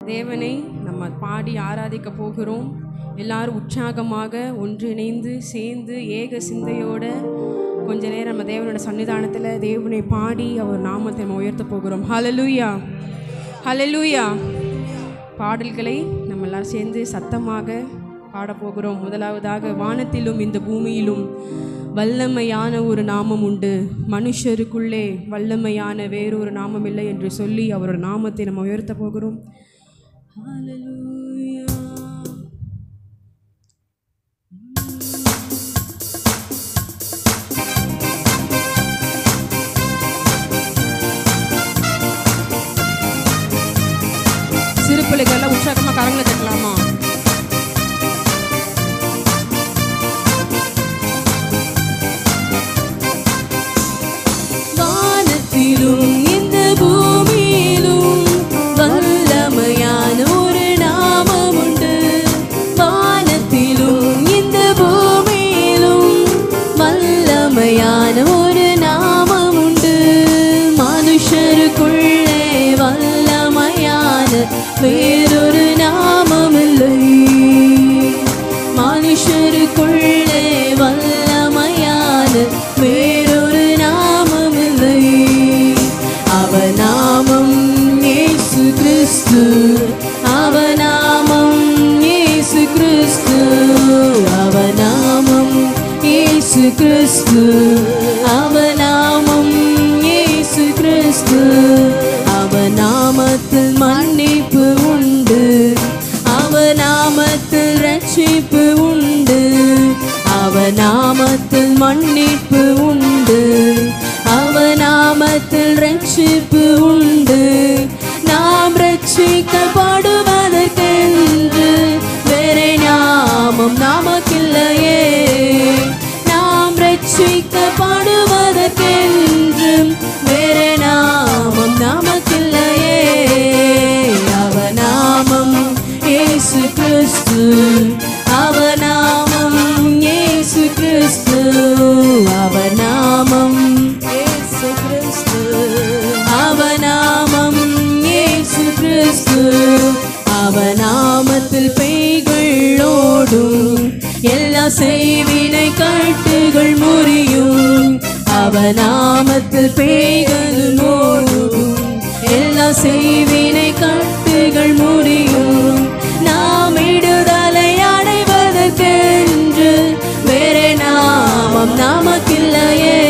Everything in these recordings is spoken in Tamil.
தேவனை நம்ம பாடி ஆராதிக்க போகிறோம். எல்லாரும் உற்சாகமாக ஒன்றிணைந்து சேர்ந்து ஏக சிந்தையோட கொஞ்ச நேரம் நம்ம தேவனோட சன்னிதானத்தில் தேவனை பாடி அவர் நாமத்தை நம்ம உயர்த்த போகிறோம். ஹல்லேலூயா, ஹல்லேலூயா. பாடல்களை நம்ம எல்லாரும் சேர்ந்து சத்தமாக பாடப்போகிறோம். முதலாவதாக, வானத்திலும் இந்த பூமியிலும் வல்லமையான ஒரு நாமம் உண்டு, மனுஷருக்குள்ளே வல்லமையான வேறொரு நாமம் இல்லை என்று சொல்லி அவரோட நாமத்தை நம்ம உயர்த்த போகிறோம். ஹல்லேலூயா. சிறு பிள்ளைகள் உற்சாகமாக கரங்களை தட்டலாமா? வானத்திலும் இந்த பூமியிலும் வல்லமையான ஒரு நாமம் உண்டு. வானத்திலும் இந்த பூமியிலும் வல்லமையான ஒரு நாமம் உண்டு. மனுஷருக்குள்ளே வல்லமையான வேறொரு நாமம் இல்லை. மனுஷருக்குள்ளே வல்லமையான வேறொரு நாமம் இல்லை. அவர் நாமம் இயேசு கிறிஸ்து. அவர் நாமம் இயேசு கிறிஸ்து. அவர் நாமம் இயேசு கிறிஸ்து. அவர் நாமம் இயேசு கிறிஸ்து. அவர் நாமத்தில் மன்னிப்பு உண்டு. அவர் நாமத்தில் ரட்சிப்பு உண்டு. அவர் நாமத்தில் மன்னிப்பு உண்டு. அவர் நாமத்தில் ரட்சிப்பு உண்டு. நாம் ரட்சிக்கப்படுவதற்கென்று வேறே நாமம் நமக்கில்லையே. நாம் ரட்சிக்கப்படுவதற்கென்று வேறே நாமம் நமக்கில்லையே. அவர் நாமம் இயேசு கிறிஸ்து. அவர் நாமம் இயேசு கிறிஸ்து. அவர் நாமம் இயேசு கிறிஸ்து. அவர் நாமம் இயேசு கிறிஸ்து. அவர் நாமத்தில் பேய்கள் ஓடும், எல்லா செய்வினை கட்டுகள் முறியும். அவர் நாமத்தில் பேய்கள் ஓடும், எல்லா செய்வினை கட்டுகள் முறியும். நாம் விடுதலை அடைவதற்கென்று வேறே நாமம் நமக்கில்லையே.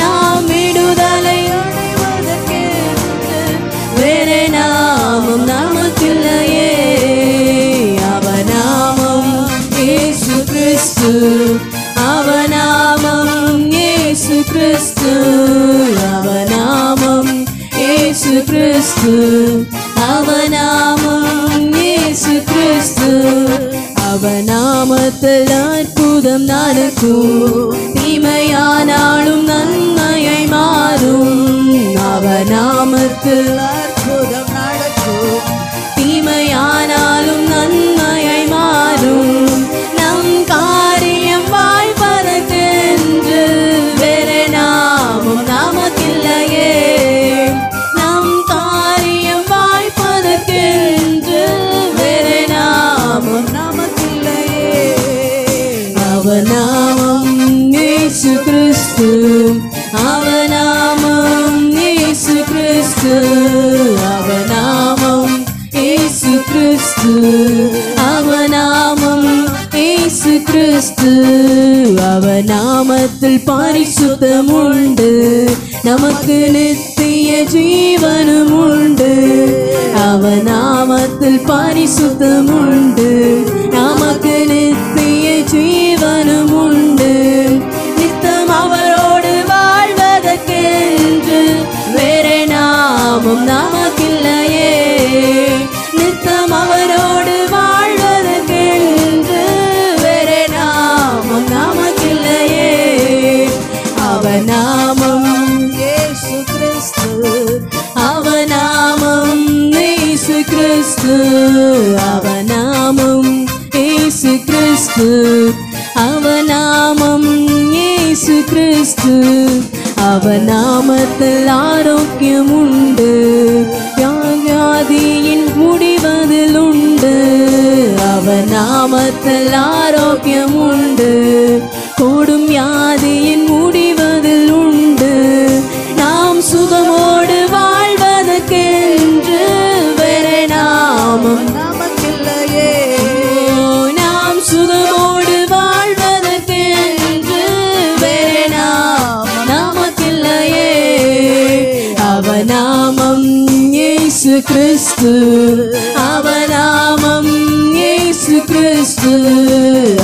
நாம் விடுதலை அடைவதற்கென்று வேறே நாமம் நமக்கில்லையே. அவர் நாமம் இயேசு கிறிஸ்து. அவர் நாமம் இயேசு கிறிஸ்து. அவர் நாமம் இயேசு கிறிஸ்து. அவர் நாமம் இயேசு கிறிஸ்து. அவர் நாமத்தில் அற்புதம் நடக்கும், தீமையானாலும் நன்மையை மாறும். அவர் நாமத்தில் அற்புதம் நடக்கும், தீமையானாலும் நன்மையை மாறும். நம் காரியம் வாய்ப்பதற்கென்று வேறே நாமம் நமக்கில்லையே. நம் காரியம் வாய்ப்பதற்கென்று வேறே நாமம் நமக்கில்லையே. அவர் நாமம் இயேசு கிறிஸ்து. அவர் நாமம் இயேசு கிறிஸ்து. அவர் நாமம் இயேசு கிறிஸ்து. அவர் நாமம் இயேசு கிறிஸ்து. அவர் நாமத்தில் பரிசுத்தம் உண்டு, நமக்கு நித்திய ஜீவனும் உண்டு. அவர் நாமத்தில் பரிசுத்தம் உண்டு, நமக்கு நித்திய ஜீவனும் உண்டு. நித்தம் அவரோடு வாழ்வதற்கென்று வேறே நாமம் நமக்கில்லையே. நித்தம் அவரோடு வாழ்வதற்கென்று வேறே நாமம் நமக்கில்லையே. அவர் நாமம் இயேசு கிறிஸ்து. அவர் நாமம் இயேசு கிறிஸ்து. அவர் நாமம் இயேசு கிறிஸ்து. அவர் நாமம் இயேசு கிறிஸ்து. அவர் நாமத்தில் ஆரோக்கியம் உண்டு, வியாதியின் முடிவதில் உண்டு. அவர் நாமத்தில் ஆரோக்கியம் உண்டு. கூடும் வியாதியின் முடிவதில் உண்டு. நாம் சுகமோடு வாழ்வதற்கென்று வேறு நாமம் நமக்கில்லையே. நாம் சுகமோடு வாழ்வதற்கென்று வேறு நாமம் நமக்கில்லையே. அவர் நாமம் இயேசு கிறிஸ்து. அவர் நாமம் இயேசு கிறிஸ்து.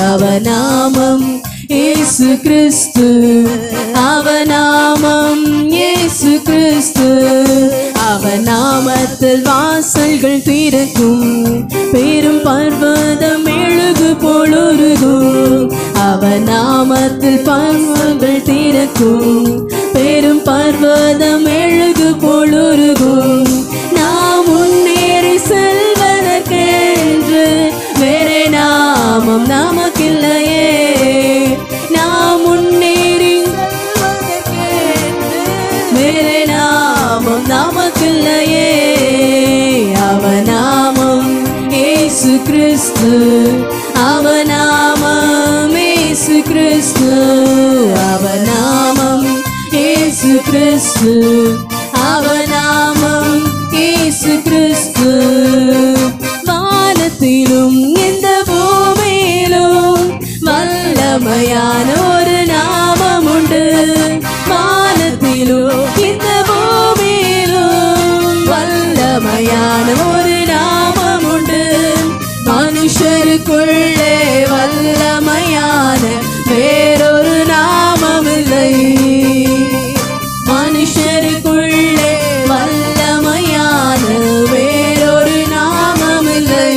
அவர் நாமம் இயேசு கிறிஸ்து. அவர் நாமம் இயேசு கிறிஸ்து. அவர் நாமத்தில் வாசல்கள் திறக்கும். பெரும் பர்வதம் எழுகு பொழுதும். அவர் நாமத்தில் பர்வதங்கள் திறக்கும். பெரும் பர்வதம் எழுகு பொழுதும். நாம் முன்னேறி செல்வதற்கென்று வேறு நாமம் நமக்கில்லையே. நாம் முன்னேறி செல்வதற்கென்று வேறு நாமம் நமக்கில்லையே. அவர் நாமம் இயேசு கிறிஸ்து. அவர் நாமம் இயேசு கிறிஸ்து. அவர் நாமம் இயேசு கிறிஸ்து. அவர் நாமம் இயேசு கிறிஸ்து. வானத்திலும் இந்த பூமியிலும் வல்லமையான ஒரு நாமம் உண்டு. வானத்திலும் இந்த பூமியிலும் வல்லமையான ஒரு நாமம் உண்டு. மனுஷருக்குள்ளே வல்லமையான வேறொரு நாமம் இல்லை. மனுஷருக்குள்ளே வல்லமையான வேறொரு நாமம் இல்லை.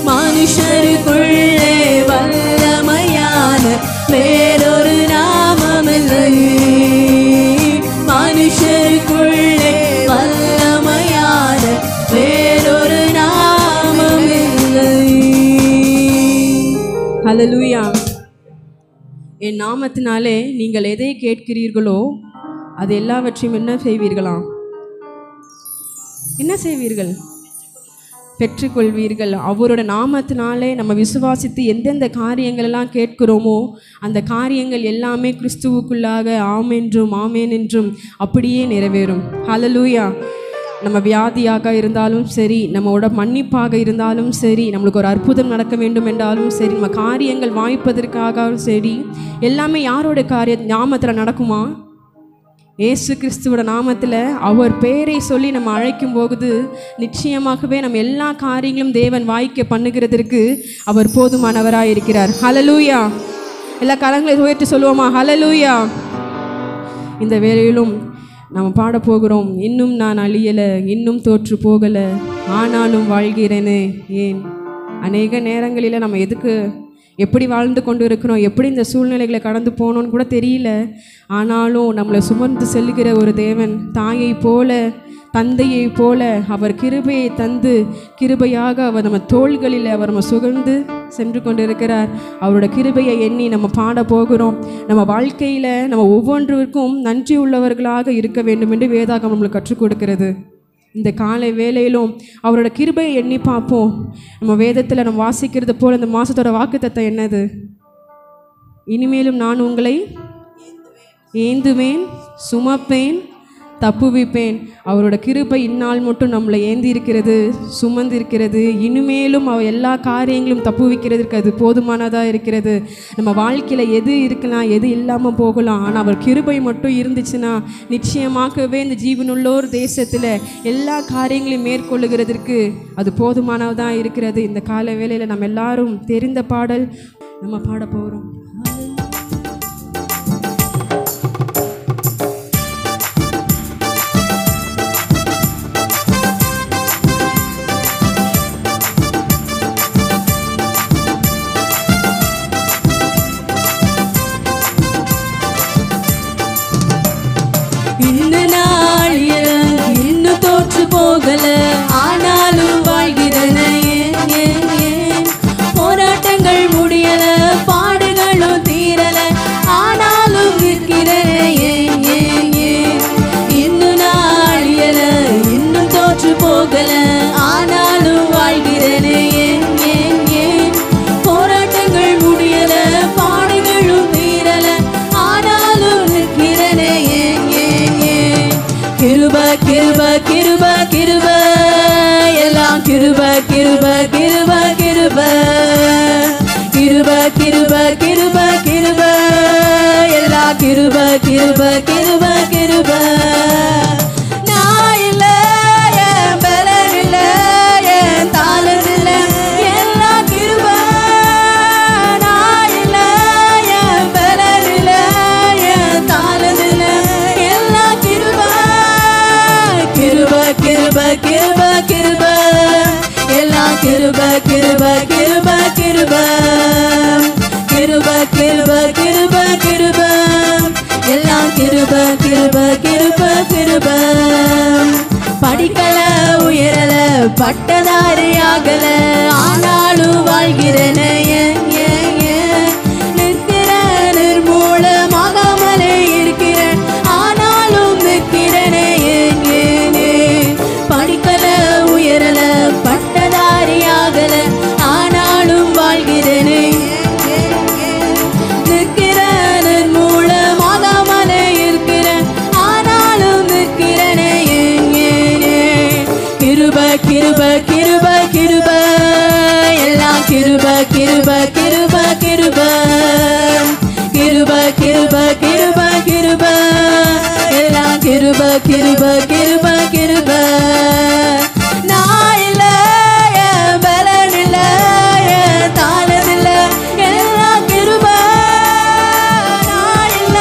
மனுஷருக்குள்ளே வல்லமையான வேறொரு நாமம் இல்லை. மனுஷருக்குள்ளே வல்லமையான வேறொரு நாமம் இல்லை. ஹல்லேலூயா. என் நாமத்தினாலே நீங்கள் எதை கேட்கிறீர்களோ அது எல்லாவற்றையும் என்ன செய்வீர்களாம்? என்ன செய்வீர்கள்? பெற்றுக்கொள்வீர்கள். அவரோட நாமத்தினாலே நம்ம விசுவாசித்து எந்தெந்த காரியங்கள் எல்லாம் கேட்கிறோமோ அந்த காரியங்கள் எல்லாமே கிறிஸ்துவுக்குள்ளாக ஆம் என்றும் ஆமேன் என்றும் அப்படியே நிறைவேறும். ஹல்லேலூயா. நம்ம வியாதியாக இருந்தாலும் சரி, நம்மளோட மன்னிப்பாக இருந்தாலும் சரி, நம்மளுக்கு ஒரு அற்புதம் நடக்க வேண்டும் என்றாலும் சரி, நம்ம காரியங்கள் வாய்ப்பதற்காகவும் சரி, எல்லாமே யாரோட நாமத்தில் நடக்குமா? இயேசு கிறிஸ்துவோட நாமத்தில் அவர் பெயரை சொல்லி நம்ம அழைக்கும் போது நிச்சயமாகவே நம்ம எல்லா காரியங்களும் தேவன் வாய்க்க பண்ணுகிறதற்கு அவர் போதுமானவராக இருக்கிறார். ஹல்லேலூயா. எல்லா கரங்களை உயர்த்தி சொல்லுவோமா? ஹல்லேலூயா. இந்த வேளையிலும் நம்ம பாட போகிறோம். இன்னும் நான் அழியலை, இன்னும் தோற்று போகலை, ஆனாலும் வாழ்கிறேனே ஏன். அநேக நேரங்களில் நம்ம எப்படி வாழ்ந்து கொண்டு இருக்கிறோம், எப்படி இந்த சூழ்நிலைகளை கடந்து போகணுன்னு கூட தெரியல. ஆனாலும் நம்மளை சுமந்து செல்கிற ஒரு தேவன், தாயை போல தந்தையை போல அவர் கிருபையை தந்து கிருபையாக அவர் நம்ம தோள்களில் அவர் நம்ம சுகந்து சென்று கொண்டு இருக்கிறார். அவரோட கிருபையை எண்ணி நம்ம பாட போகிறோம். நம்ம வாழ்க்கையில் நம்ம ஒவ்வொன்றுக்கும் நன்றி உள்ளவர்களாக இருக்க வேண்டும் என்று வேதாகம் நம்மளுக்கு கற்றுக் கொடுக்கிறது. இந்த காலை வேளையிலும் அவரோட கிருபையை எண்ணி பார்ப்போம். நம்ம வேதத்தில் நம்ம வாசிக்கிறது போல் இந்த மாதத்தோட வாக்குத்தத்தம் என்னது? இனிமேலும் நான் உங்களை ஏந்துவேன், சுமப்பேன், தப்புவிப்பேன். அவரோட கிருபை இந்நாள் மட்டும் நம்மளை ஏந்தி இருக்கிறது, சுமந்து இருக்கிறது. இனிமேலும் எல்லா காரியங்களும் தப்புவிக்கிறதுக்கு அது போதுமானதாக இருக்கிறது. நம்ம வாழ்க்கையில் எது இருக்கலாம், எது இல்லாமல் போகலாம். ஆனால் அவர் கிருபை மட்டும் இருந்துச்சுன்னா நிச்சயமாகவே இந்த ஜீவனுள்ளோர் தேசத்தில் எல்லா காரியங்களையும் மேற்கொள்ளுகிறதற்கு அது போதுமானதாக இருக்கிறது. இந்த கால வேளையில் நம்ம எல்லாரும் தெரிந்த பாடல் நம்ம பாட போகிறோம். இன்னும் தோற்று போகல, ஆனாலும் வாழ்கிறேன். போராட்டங்கள் முடியல, பாடுகள் கிருப கிருப எல்லா கிருப கிருப கிருப கிருப நான் இல்ல என் பலன் இல்ல என் தாளம் இல்ல எல்லா கிருப நான் இல்ல என் பலன் இல்ல என் தாளம் இல்ல எல்லா கிருப கிருப கிருப கிருப கிருப எல்லா கிருப கிருப கிருப கிருப கிருப கிருப கிருப கிருப எல்லாம் கிருப கிருப கிருப கிருப படிக்கல உயரல பட்டதாரி ஆகல ஆனாலும் வாழ்கிறேன் நிற்கிற நிர்மூலமாகாமலே இருக்கிறேன் ஆனாலும் நிற்கிறேனே படிக்கல உயரல பட்டதாரி ஆகல ஆனாலும் வாழ்கிறேனே கிருப கிருப கிருப எல்லாம் கிருப கிருப கிருப கிருப கிருப கிருப கிருப கிருப எல்லாம் கிருப கிருப கிருப கிருப நான் இல்ல என் பலன் இல்ல என் தாளம் இல்ல எல்லாம் கிருப நான் இல்ல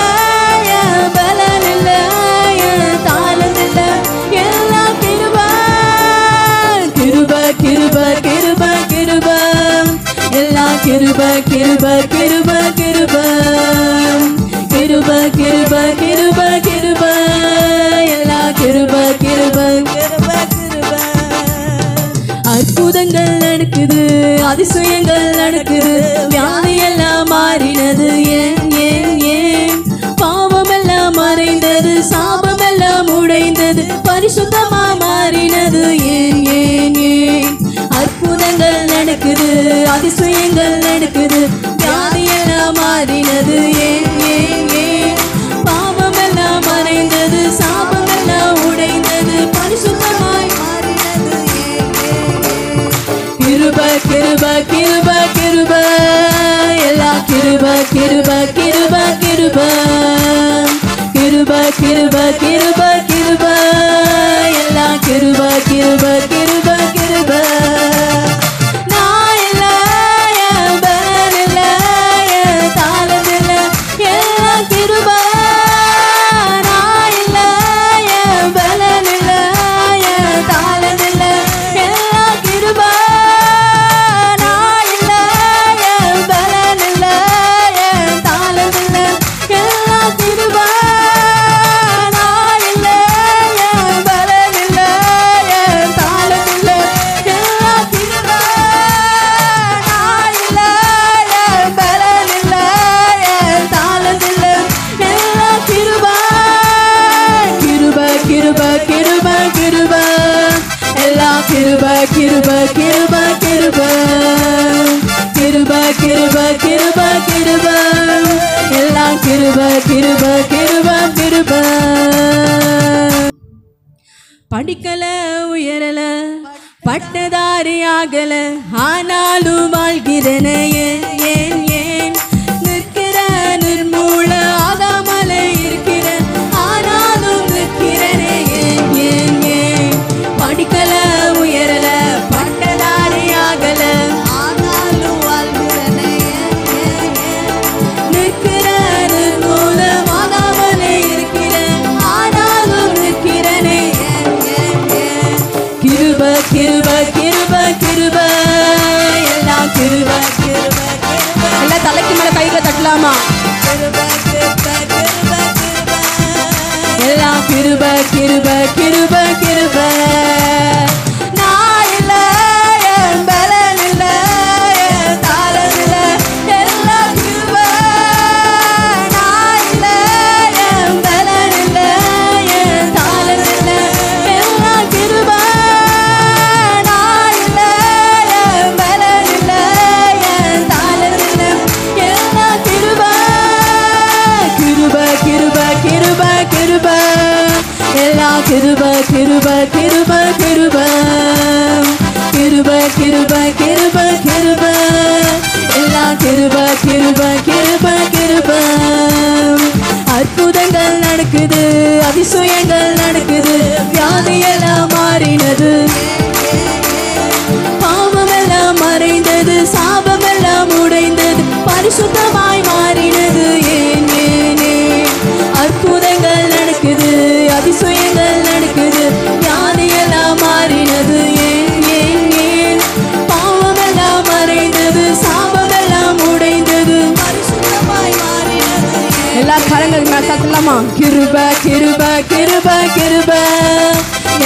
என் பலன் இல்ல என் தாளம் இல்ல எல்லாம் கிருப கிருப கிருப கிருப கிருப எல்லாம் கிருப கிருப கிருப கிருப கிருப கிருப கிருப கிருப எல்லாம் கிருப கிருப கிருப கிருப அற்புதங்கள் நடக்குது அதிசயங்கள் நடக்குது வியாதி எல்லாம் மாறினது ஏன் பாவம் எல்லாம் மறைந்தது சாபம் எல்லாம் உடைந்தது பரிசுத்தமா மாறினது ஏன் அற்புதங்கள் நடக்குது அதிசயங்கள் நடக்குது வியாதி எல்லாம் மாறினது ஏன் பாவம் எல்லாம் மறைந்தது சாபம் எல்லாம் உடைந்தது பரிசுத்தமாய் மாறினது கிருப கிருப கிருப கிருப எல்லா கிருப கிருப கிருப கிருப கிருப கிருப கிருப கிருப எல்லா கிருப கிருப கிருப கிருப நான் இல்ல என் பலன் இல்ல என் தாளம் இல்ல எல்லா கிருப நான் இல்ல என் பலன் இல்ல என் தாளம் இல்ல எல்லா கிருப நான் இல்ல என் பலன் இல்ல என் தாளம் இல்ல எல்லா கிருப நான் இல்ல என் பலன் இல்ல என் தாளம் இல்ல எல்லா கிருப நான் இல்ல என் பலன் இல்ல என் தாளம் இல்ல எல்லா கிருப கிருப கிருப கிருப கிருப எல்லா கிருப கிருப கிருப கிருப கிருப கிருப கிருப கிருப எல்லா கிருப கிருப கிருப கிருப படிக்கல உயரல பட்டதாரி ஆகல ஆனாலும் வாழ்கிறேனே ஏன் நிற்கிற நிர்மூல ஆகாமலே இருக்கிறேன் ஆனாலும் நிற்கிறேனே ஏன் படிக்கல உயரல பட்டதாரி ஆகல ஆனாலும் வாழ்கிறேனே நிற்கிற நிர்மூல ஆகாமலே இருக்கிறேன் ஆனாலும் நிற்கிறேனே கிருப கிருப கிருப கிருப எல்லாம் கிருப கிருப கிருப எல்லாம் தலைக்கு மேல கைகளை தட்டலாமா எல்லாம் கிருப கிருப கிருப கிருப நான் இல்ல என் பலன் இல்ல என் தாளம் இல்ல எல்லாம் கிருப நான் இல்ல என் பலன் இல்ல என் தாளம் இல்ல எல்லாம் கிருப நான் இல்ல என் பலன் இல்ல என் தாளம் இல்ல எல்லாம் கிருப கிருப கிருப கிருப கிருப எல்லாம் கிருப கிருப கிருப கிருப கிருப கிருப கிருப கிருப எல்லாம் கிருப கிருப நடக்குது, அதிசயங்கள் நடக்குது, வியாதியெல்லாம் மாறினது, பாவமெல்லாம் மறைந்தது, சாபமெல்லாம் உடைந்தது, பரிசுத்தமாய் மாறினது. ஏன் ஏன் ஏன் அற்புதங்கள் நடக்குது, அதிசயங்கள் நடக்குது, வியாதியெல்லாம் மாறினது. ஏன் ஏன் ஏன் பாவமெல்லாம் மறைந்தது, சாபமெல்லாம் உடைந்தது, பரிசுத்தமாய் மாறினது. எல்லா கரங்கள் மேல தட்டலாமா? கிருப கிருப கிருப கிருப,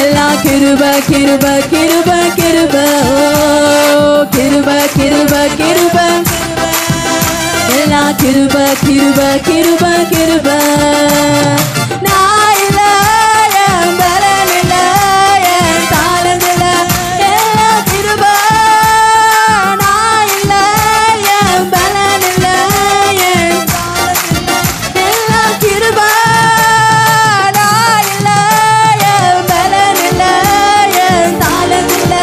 எல்லா கிருப கிருப கிருப கிருப, ஓ கிருப கிருப கிருப, எல்லா கிருப கிருப கிருப கிருப. நான் இல்ல, என் பலன் இல்ல, என் தாளம் இல்ல, எல்லா கிருப. நான் இல்ல, என் பலன் இல்ல, என் தாளம் இல்ல, எல்லா கிருப. நான் இல்ல, என் பலன் இல்ல, என் தாளம் இல்ல,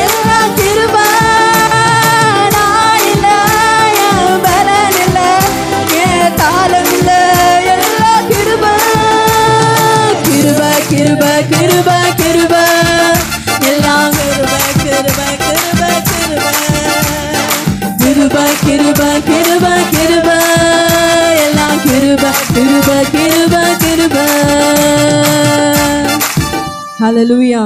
எல்லா கிருப. நான் இல்ல, என் பலன் இல்ல, என் தாளம் இல்ல, எல்லா கிருப. கிருப கிருப கிருப கிருப, எல்லாம் கிருப கிருப கிருப கிருப, கிருப கிருப கிருப கிருப, எல்லாம் கிருப கிருப கிருப கிருப. ஹல்லேலூயா.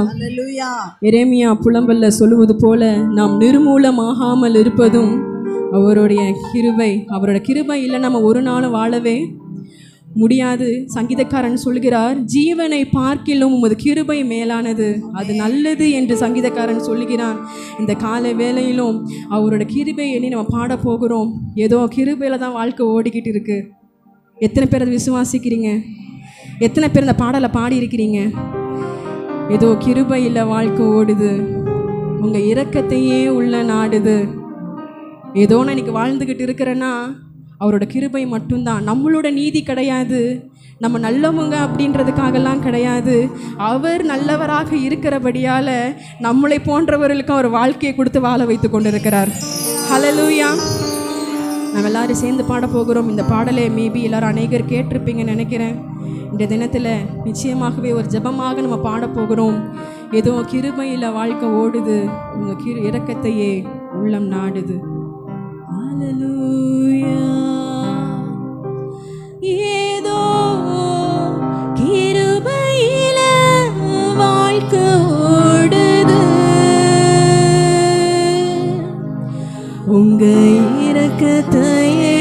எரேமியா புலம்பல்ல சொல்லுவது போல, நாம் நிர்மூலமாகாமல் இருப்பதும் அவருடைய கிருபை. அவரோட கிருபை இல்லை நம்ம ஒரு நாளும் வாழவே முடியாது. சங்கீதக்காரன் சொல்கிறார், ஜீவனை பார்க்கிலும் உமது கிருபை மேலானது, அது நல்லது என்று சங்கீதக்காரன் சொல்லுகிறான். இந்த கால வேளையிலும் அவரோட கிருபை எண்ணி நம்ம பாட போகிறோம். ஏதோ கிருபையில் தான் வாழ்க்கை ஓடிக்கிட்டு இருக்கு. எத்தனை பேர் அதை விசுவாசிக்கிறீங்க? எத்தனை பேர் இந்த பாடலை பாடி இருக்கிறீங்க? ஏதோ கிருபையில் வாழ்க்கை ஓடுது, உங்கள் இரக்கத்தையே உள்ள நாடுது. ஏதோ நான் இன்னைக்கு வாழ்ந்துக்கிட்டு இருக்கிறேன்னா அவரோட கிருபை மட்டும்தான். நம்மளோட நீதி கிடையாது, நம்ம நல்லவங்க அப்படின்றதுக்காகலாம் கிடையாது. அவர் நல்லவராக இருக்கிறபடியால் நம்மளை போன்றவர்களுக்கும் அவர் வாழ்க்கையை கொடுத்து வாழ வைத்து கொண்டிருக்கிறார். ஹல்லேலூயா. நம்ம எல்லாரும் சேர்ந்து பாட போகிறோம். இந்த பாடலை மேபி எல்லாரும் அநேகர் கேட்டிருப்பீங்கன்னு நினைக்கிறேன். இந்த தினத்தில் நிச்சயமாகவே ஒரு ஜெபமாக நம்ம பாட போகிறோம். ஏதோ கிருபையில் வாழ்க்கை ஓடுது, உங்கள் இரக்கத்தையே உள்ளம் நாடுது. ஹல்லேலூயா. ஏதோ கிருபையில வாழ்க்கை ஓடுது, உங்க இரக்கத்தையே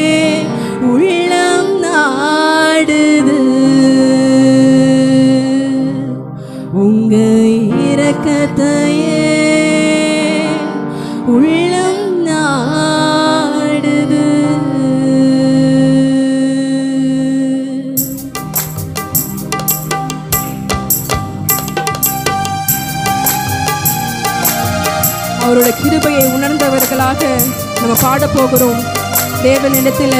உள்ளம் நாடுது, உங்க இரக்கத்தையே உள்ளம் நாடுது. அவரோட கிருபையை உணர்ந்தவர்களாக நம்ம பாட போகிறோம். தேவனிடத்தில்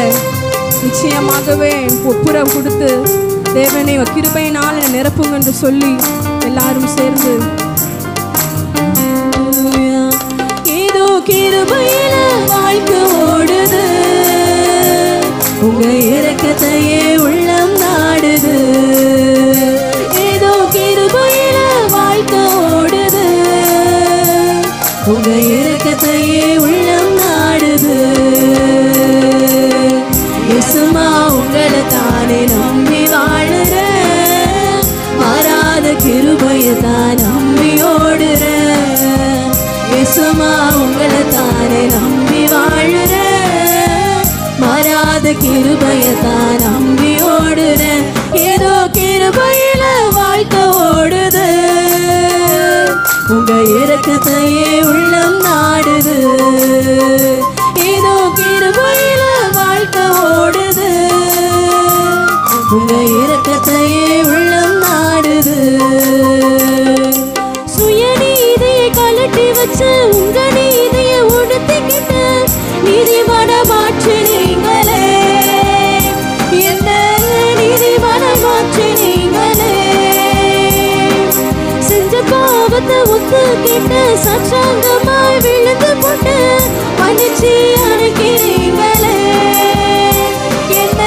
நிச்சயமாகவே ஒப்புரவு கொடுத்து, தேவனை கிருபையினால் என்னை நிரப்புங்க என்று சொல்லி எல்லாரும் சேர்ந்து, ஏதோ கிருபையில வாழ்க்கை ஓடுது, உங்க இரக்கத்தையே உள்ளம் நாடுது, ஏதோ கிருபையில வாழ்க்கை ஓடுது, உங்க இரக்கத்தையே உள்ளம் நாடுது. இயேசுமா உங்களை தானே நம்பி வாழுற, மாறாத கிருபையை தான் நம்பி ஓடுற. இயேசுமா உங்களை தானே நம்பி வாழுற, மாறாத கிருபையை தான் நம்பி ஓடுற. ஏதோ கிருபையில வாழ்க்கை ஓடுது, உங்க இரக்கத்தையே உள்ளம் நாடுது, ஏதோ கிருபையில வாழ்க்கை ஓடுது, உங்க இரக்கத்தையே உள்ளம் நாடுது. சுயநீதியை கலட்டி வச்சு உங்க நீதியை உடுத்திக்கிட்டு நீதிமான மாற்றினீங்களே, என்ன நீதிமான மாற்றினீங்களே. செஞ்ச பாவத்தை ஒத்துக்கிட்டு சச்சாங்கமாய் விழுந்து போட்டு மன்னிச்சு அனுக்கிறீங்களே, என்ன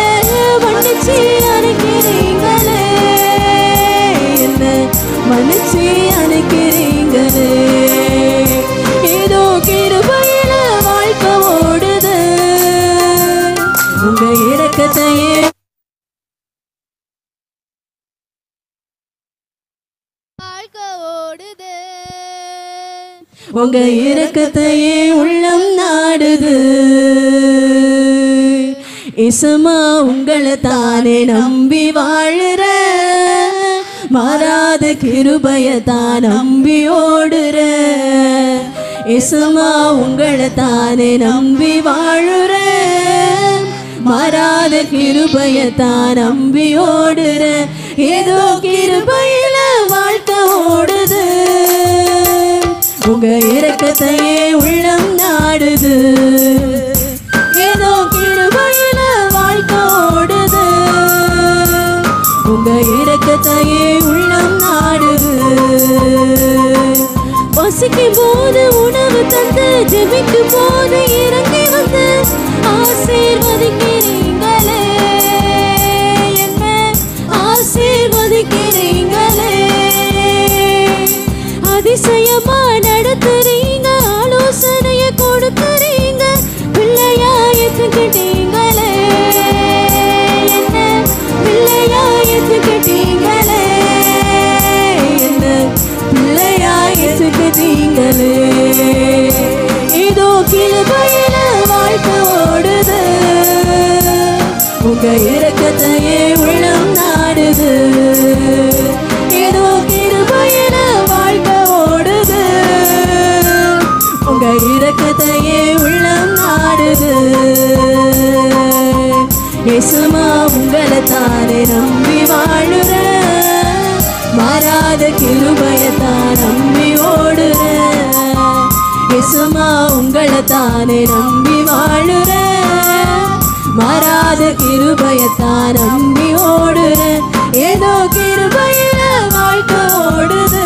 மன்னிச்சு அனுக்கிறீங்களே. உங்க இரக்கத்தையே உள்ளம் நாடுது. இயேசுமா உங்களை தானே நம்பி வாழுற, மாறாத கிருபையை தான் நம்பி ஓடுற. இயேசுமா உங்களை தானே நம்பி வாழுற, மாறாத கிருபையை தான் நம்பி ஓடுற. ஏதோ கிருபையில வாழ்க்கை ஓடுது, உங்க இரக்கத்தையே உள்ளம் நாடுது. ஏதோ கிருபையில வாழ்க்கை ஓடுது, உங்க இரக்கத்தையே உள்ளம் நாடுது. பசிக்கும் போது உணவு தந்து, ஜெபிக்கும் போது இறங்கி வந்து ஆசீர்வதிக்கிறீங்களே, என்ன ஆசீர்வதிக்கிறீங்களே. அதிசயமா நடத்துறீங்க, ஆலோசனைய கொடுக்குறீங்க, பிள்ளையா ஏத்துக்கிட்டீங்களே, என்ன பிள்ளையா ஏத்துக்கிட்டீங்களே, என்ன பிள்ளையா ஏத்துக்கிட்டீங்களே. ஏதோ கிருபையில வாழ்க்கை ஓடுது, உங்க இரக்கத்தையே உள்ளம் நாடுது. ஏதோ கிருபையில வாழ்க்கை ஓடுது, உங்க இரக்கத்தையே உள்ளம் நாடுது. இயேசுமா உங்களை தானே நம்பி வாழுற, மாறாத கிருபையை தான் நம்பி ஓடுற. இயேசுமா உங்களை தானே நம்பி வாழுற, மாறாத கிருபையை தான் நம்பி ஓடுற. ஏதோ கிருபையில வாழ்க்கை ஓடுது,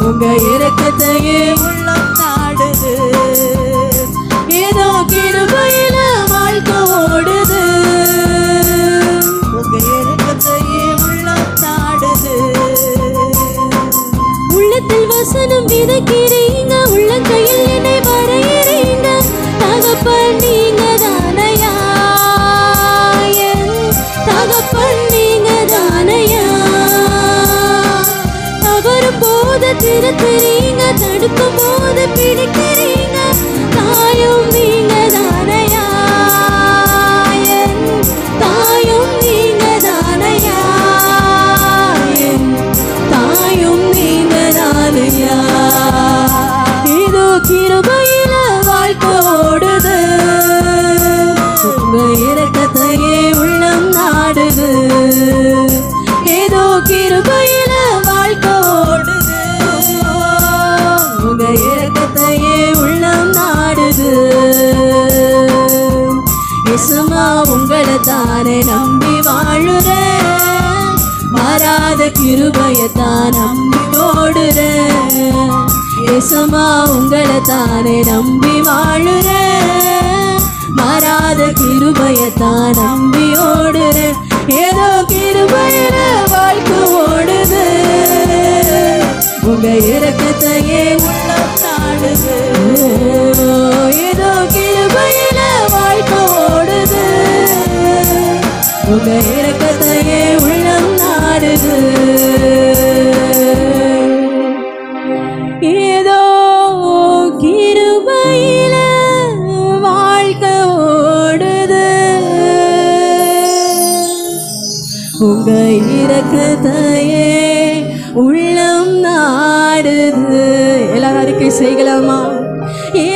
உங்க இரக்கத்தையே உள்ளம் நாடுது. ஏதோ கிருபையில வாழ்க்கை ஓடுது, உங்க இரக்கத்தையே உள்ளம் நாடுது. உள்ளத்தில் வசனம் விதைக்கிறீங்க, உள்ளங்கையில் என்னை வரையறீங்க. தகப்பன் நீங்க தானையா, என் தகப்பன் நீங்க தானையா. தவறும் போது திருத்துறீங்க, தடுக்கும் போது பிடிக்கிறீங்க. தாயும் நீங்க தானையா, என் தாயும் நீங்க தானையா, என் தாயும் நீங்க தானையா. ஏதோ கிருபையில வாழ்க்கை ஓடுது, உங்க இரக்கத்தையே உள்ளம் நாடுது. ஏதோ கிருபையில வாழ்க்கை ஓடுது, உங்க இரக்கத்தையே உள்ளம் நாடுது. இயேசுமா உங்களை தானே நம்பி வாழுற, மாறாத கிருபையை தான் நம்பி ஓடுற. இயேசுமா உங்களை தானே நம்பி வாழுற, மாறாத கிருபையை தான் நம்பி ஓடுற. ஏதோ கிருபையில வாழ்க்கை ஓடுது, உங்க இரக்கத்தையே உள்ளம் நாடுது. ஏதோ கிருபையில வாழ்க்கை ஓடுது, உங்க இரக்கத்தையே உள்ளம் நாடுது. ஏதோ கிருபையில வாழ்க்கை ஓடுது, உங்க இரக்கத்தையே உள்ளம் நாடுது. எல்லாரும் அறிக்கை செய்யலாமா?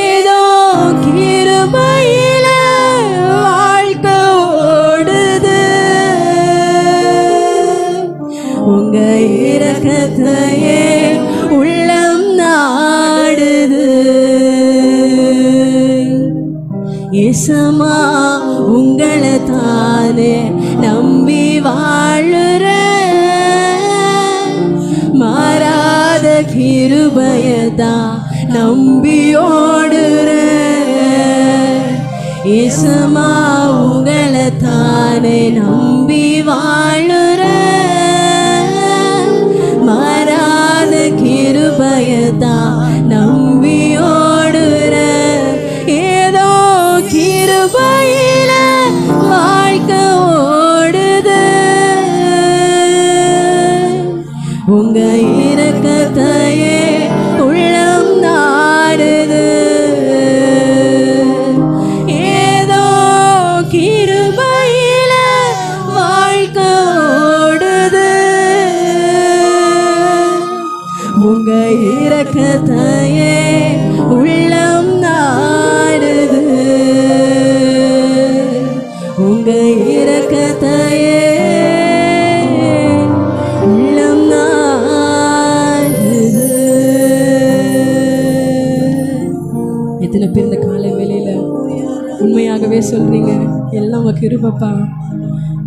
ஏதோ கிருபையில வாழ்க்கை ஓடுது, உங்க இரக்கத்தையே உள்ளம் நாடுது. இயேசுமா உங்களை தானே நம்பி வாழுற, மாறாத கிருபையை தான் நம்பி ஓடுற. இயேசுமா உங்களை தானே நம்பி வாழுற, மாறாத கிருபையை தான் நம்பி ஓடுற. ஏதோ கிருபையில வாழ்க்கை ஓடுது, உங்க இரக்கத்தையே உள்ள எத்தனை பேர் இந்த காலை வேளையில உண்மையாகவே சொல்றீங்க, எல்லாம் உங்க கிருபைப்பா.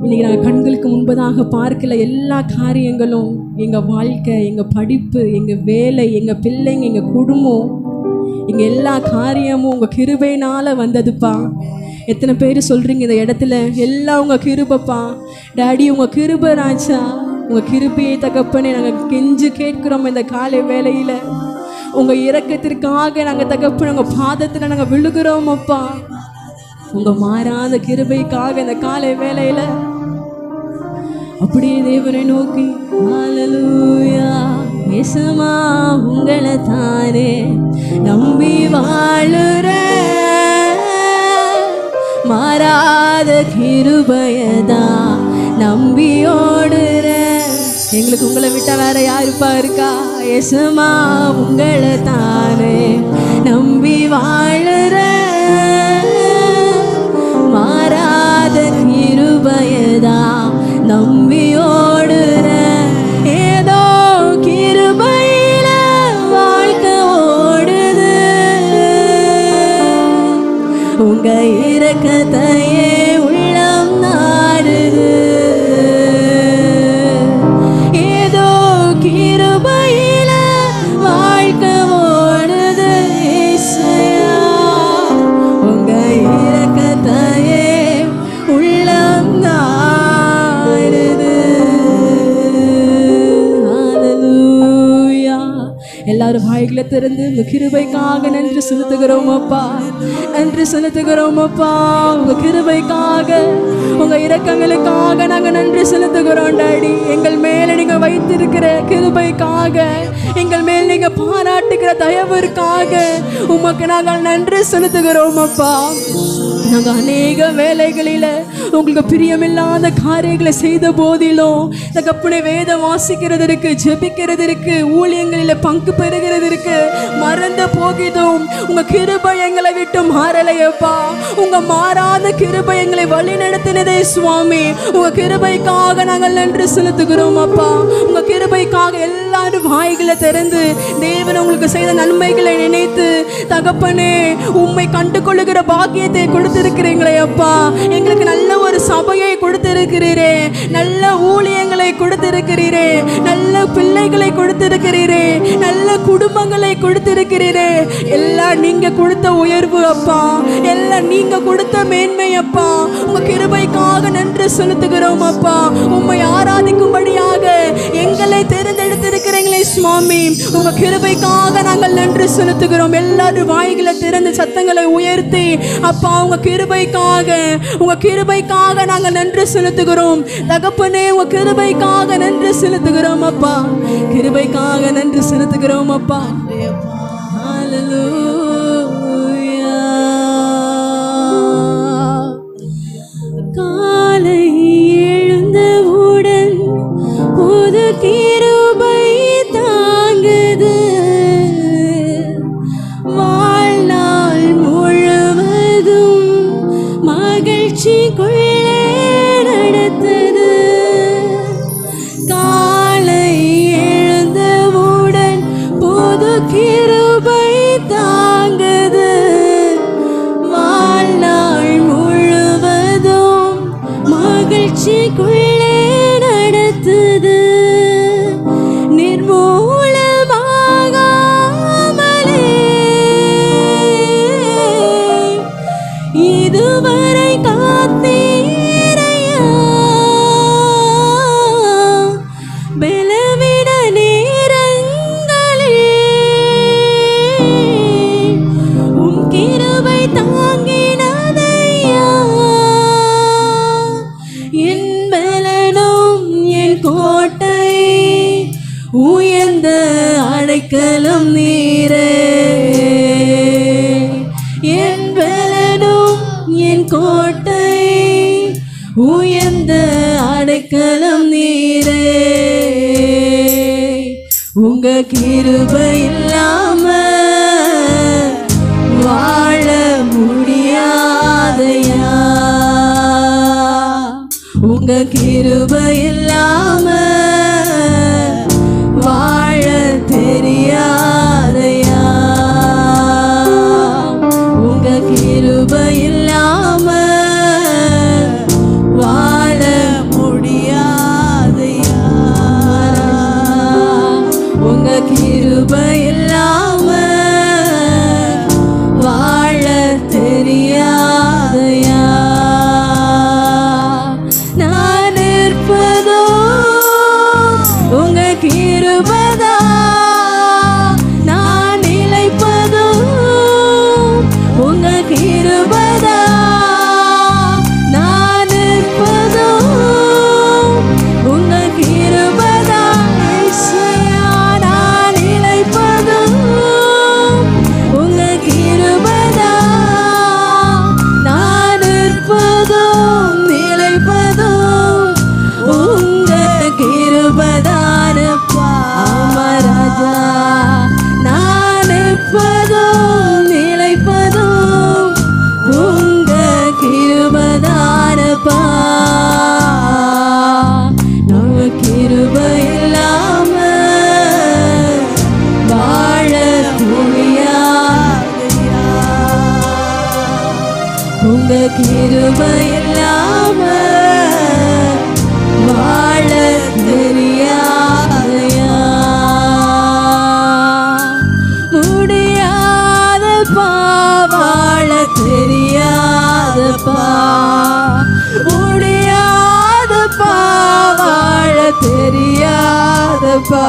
இன்னைக்கு நாங்கள் கண்களுக்கு முன்பதாக பார்க்கல எல்லா காரியங்களும், எங்கள் வாழ்க்கை, எங்கள் படிப்பு, எங்கள் வேலை, எங்கள் பிள்ளைங்க, எங்கள் குடும்பம், எங்கள் எல்லா காரியமும் உங்கள் கிருபையினால் வந்ததுப்பா. எத்தனை பேர் சொல்கிறீங்க இந்த இடத்துல, எல்லாம் உங்கள் கிருபைப்பா. டாடி உங்கள் கிருபை ராஜா, உங்கள் கிருபையை தகப்பனே நாங்கள் கெஞ்சு கேட்குறோம் இந்த காலை வேளையில். உங்கள் இரக்கத்திற்காக நாங்கள் தகப்பன உங்கள் பாதத்தில் நாங்கள் விழுகிறோம் அப்பா. உங்கள் மாறாத கிருபைக்காக இந்த காலை வேளையில் அப்படியே தேவனை நோக்கி ஹல்லேலூயா இயேசுமா உங்களை தானே நம்பி வாழுற, மாறாத கிருபையதா நம்பி ஓடுற. எங்களுக்கு உங்களை விட்டா வேற யாருப்பா இருக்கா? இயேசுமா உங்களை தானே நம்பி வாழுற, மாறாத கிருபையதா நம்பி ஓடுற. ஏதோ கிருபையில வாழ்க்கை ஓடுது, உங்க இரக்கத்தையே உள்ளம் நாடுது. ஏதோ கிருபையில வாழ்க்கை ஓடுது இயேசுயா, உங்க இரக்கத்தையே உள்ளம் நாடுது. ஹல்லேலூயா. எல்லாரும் வாய்களை திறந்து உங்க கிருபைக்காக நன்றி செலுத்துகிறோம் அப்பா, நன்றி செலுத்துகிறோம் அப்பா. உங்க கிருபைக்காக, உங்க இரக்கங்களுக்காக நாங்க நன்றி செலுத்துகிறோம் டாடி. எங்கள் மேல நீங்க வைத்திருக்கிற கிருபைக்காக, எங்கள் மேல் நீங்க பாராட்டுகிற தயவிற்காக உமக்கு நாங்கள் நன்றி செலுத்துகிறோம் அப்பா. நாங்கள் அநேக வேலைகளில் உங்களுக்கு பிரியமில்லாத காரியங்களை செய்த போதிலும் தகப்பனை வேதம் வாசிக்கிறதற்கு, ஜெபிக்கிறதற்கு, ஊழியங்களில் பங்கு பெறுகிறதற்கு மறந்து போகிதும் உங்க கிருபை எங்களை விட்டு மாறலையப்பா. உங்க மாறாத கிருபை எங்களை வழி நடத்தினதே சுவாமி. உங்க கிருபைக்காக நாங்கள் நன்றி செலுத்துகிறோம் அப்பா. உங்க கிருபைக்காக எல்லாரும் வாய்களை திறந்து தேவன் உங்களுக்கு செய்த நன்மைகளை நினைத்து தகப்பனே உம்மை கண்டு கொள்ளுகிற பாக்கியத்தை கொடுத்திருக்கிறீங்களே அப்பா. எங்களுக்கு நல்ல ஒரு சபையை கொடுத்திருக்கிறீரே, நல்ல ஊழியங்களை கொடுத்திருக்கிறீரே, நல்ல பிள்ளைகளை கொடுத்திருக்கிறீரே, நல்ல குடும்பங்களை கொடுத்திருக்கிறீரே. எல்லாம் நீங்க கொடுத்த உயர்வு அப்பா, எல்லாம் நீங்க கொடுத்த மேன்மை அப்பா. உங்க கிருபைக்காக நன்றி செலுத்துகிறோம் அப்பா. உம்மை ஆராதிக்கும்படியாக எங்களை தேர்ந்தெடுத்திருக்கிறீங்களே சுவாமி. உங்க கிருபைக்காக நாங்கள் நன்றி செலுத்துகிறோம். எல்லாரும் வாய்களை திறந்து சத்தங்களை உயர்த்தி அப்பா உங்க கிருபைக்காக, உங்க கிருபைக்காக நாங்கள் நன்றி செலுத்துகிறோம் தகப்பனே. உங்க கிருபைக்காக நன்றி செலுத்துகிறோம் அப்பா, கிருபைக்காக நன்றி செலுத்துகிறோம் அப்பா. ஹல்லேலூயா. காலை எழுந்தவுடன் புது கிருபை தாங்குது, வாழ்நாள் முழுவதும் மகிழ்ச்சிக்குள்ளே நடத்தது. காலை எழுந்தவுடன் புது கிருபை தாங்குது, வாழ்நாள் முழுவதும் மகிழ்ச்சிக்குள்ளே நடத்துது. நிர்மூலமாகாமலே இதுவரை காத்தீரையா, பலவீன நேரங்களில் உம் கிருபை தாங்கினதையா. என் பலனும் என் கோட்டை, உயர்ந்த அடைக்கலம் நீரே. என் பலனும் என் கோட்டை, உயர்ந்த அடைக்கலம் நீரே. உங்க கிருபை இல்லாம வாழ முடியாதையா, உங்க கிருபை இல்லாம வாழ தெரியாதையா. கிருபை இல்லாம வாழ தெரியாதையா, முடியாதப்பா வாழ தெரியாதப்பா, முடியாதப்பா வாழ தெரியாதப்பா,